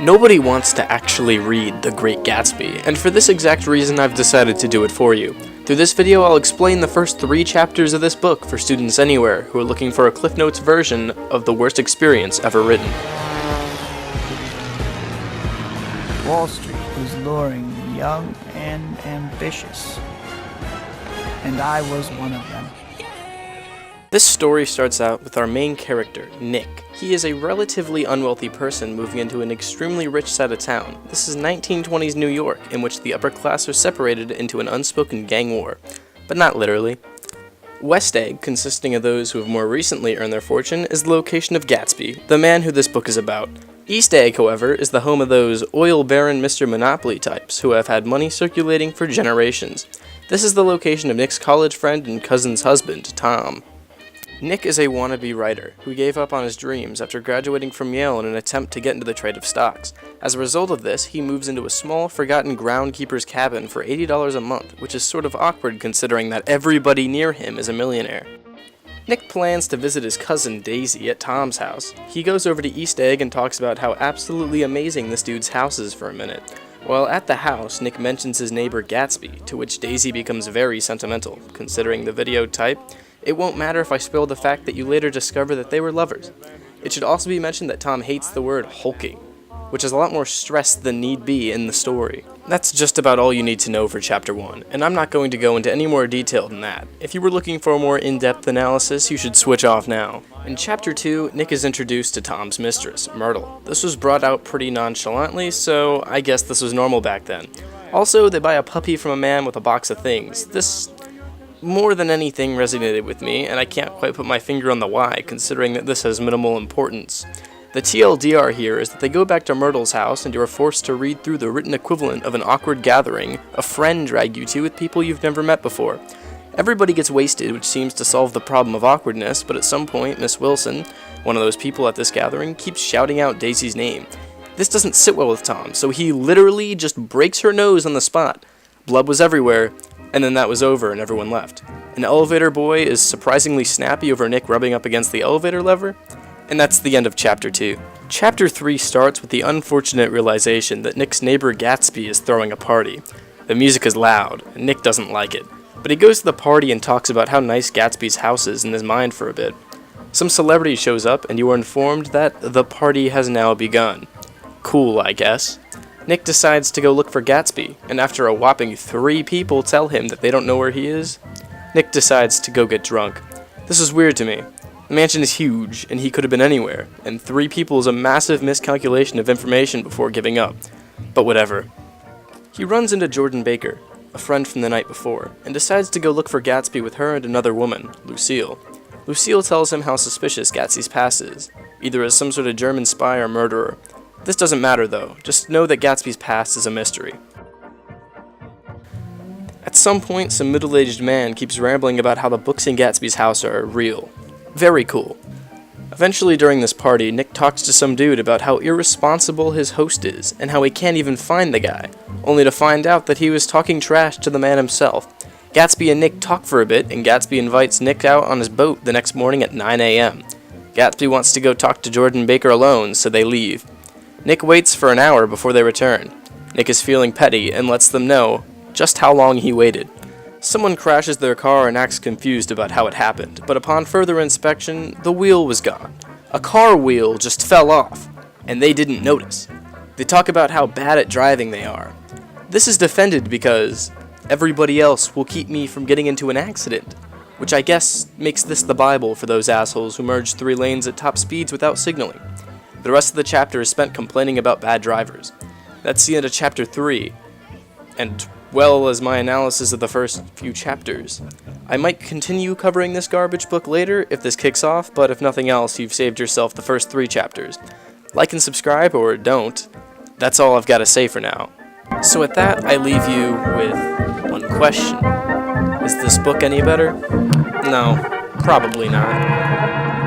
Nobody wants to actually read The Great Gatsby, and for this exact reason I've decided to do it for you. Through this video I'll explain the first 3 chapters of this book for students anywhere who are looking for a Cliff Notes version of the worst experience ever written. Wall Street was luring the young and ambitious, and I was one of them. This story starts out with our main character, Nick. He is a relatively unwealthy person moving into an extremely rich side of town. This is 1920s New York, in which the upper class are separated into an unspoken gang war. But not literally. West Egg, consisting of those who have more recently earned their fortune, is the location of Gatsby, the man who this book is about. East Egg, however, is the home of those oil baron Mr. Monopoly types who have had money circulating for generations. This is the location of Nick's college friend and cousin's husband, Tom. Nick is a wannabe writer who gave up on his dreams after graduating from Yale in an attempt to get into the trade of stocks. As a result of this, he moves into a small, forgotten groundkeeper's cabin for $80 a month, which is sort of awkward considering that everybody near him is a millionaire. Nick plans to visit his cousin Daisy at Tom's house. He goes over to East Egg and talks about how absolutely amazing this dude's house is for a minute. While at the house, Nick mentions his neighbor Gatsby, to which Daisy becomes very sentimental. Considering the video type, it won't matter if I spoil the fact that you later discover that they were lovers. It should also be mentioned that Tom hates the word hulking, which is a lot more stress than need be in the story. That's just about all you need to know for Chapter 1, and I'm not going to go into any more detail than that. If you were looking for a more in-depth analysis, you should switch off now. In Chapter 2, Nick is introduced to Tom's mistress, Myrtle. This was brought out pretty nonchalantly, so I guess this was normal back then. Also, they buy a puppy from a man with a box of things. This, more than anything, resonated with me, and I can't quite put my finger on the why, considering that this has minimal importance. The TLDR here is that they go back to Myrtle's house and you are forced to read through the written equivalent of an awkward gathering a friend dragged you to with people you've never met before. Everybody gets wasted, which seems to solve the problem of awkwardness, but at some point Miss Wilson, one of those people at this gathering, keeps shouting out Daisy's name. This doesn't sit well with Tom, so he literally just breaks her nose on the spot. Blood was everywhere, and then that was over and everyone left. An elevator boy is surprisingly snappy over Nick rubbing up against the elevator lever, and that's the end of Chapter 2. Chapter 3 starts with the unfortunate realization that Nick's neighbor Gatsby is throwing a party. The music is loud, and Nick doesn't like it, but he goes to the party and talks about how nice Gatsby's house is in his mind for a bit. Some celebrity shows up, and you are informed that the party has now begun. Cool, I guess. Nick decides to go look for Gatsby, and after a whopping 3 people tell him that they don't know where he is, Nick decides to go get drunk. This is weird to me. The mansion is huge, and he could have been anywhere, and 3 people is a massive miscalculation of information before giving up. But whatever. He runs into Jordan Baker, a friend from the night before, and decides to go look for Gatsby with her and another woman, Lucille. Lucille tells him how suspicious Gatsby's past is, either as some sort of German spy or murderer. This doesn't matter though, just know that Gatsby's past is a mystery. At some point, some middle-aged man keeps rambling about how the books in Gatsby's house are real. Very cool. Eventually during this party, Nick talks to some dude about how irresponsible his host is, and how he can't even find the guy, only to find out that he was talking trash to the man himself. Gatsby and Nick talk for a bit, and Gatsby invites Nick out on his boat the next morning at 9 a.m. Gatsby wants to go talk to Jordan Baker alone, so they leave. Nick waits for an hour before they return. Nick is feeling petty and lets them know just how long he waited. Someone crashes their car and acts confused about how it happened, but upon further inspection, the wheel was gone. A car wheel just fell off, and they didn't notice. They talk about how bad at driving they are. This is defended because everybody else will keep me from getting into an accident, which I guess makes this the Bible for those assholes who merge 3 lanes at top speeds without signaling. The rest of the chapter is spent complaining about bad drivers. That's the end of Chapter 3, and well as my analysis of the first few chapters. I might continue covering this garbage book later if this kicks off, but if nothing else, you've saved yourself the first 3 chapters. Like and subscribe, or don't. That's all I've got to say for now. So with that, I leave you with one question. Is this book any better? No, probably not.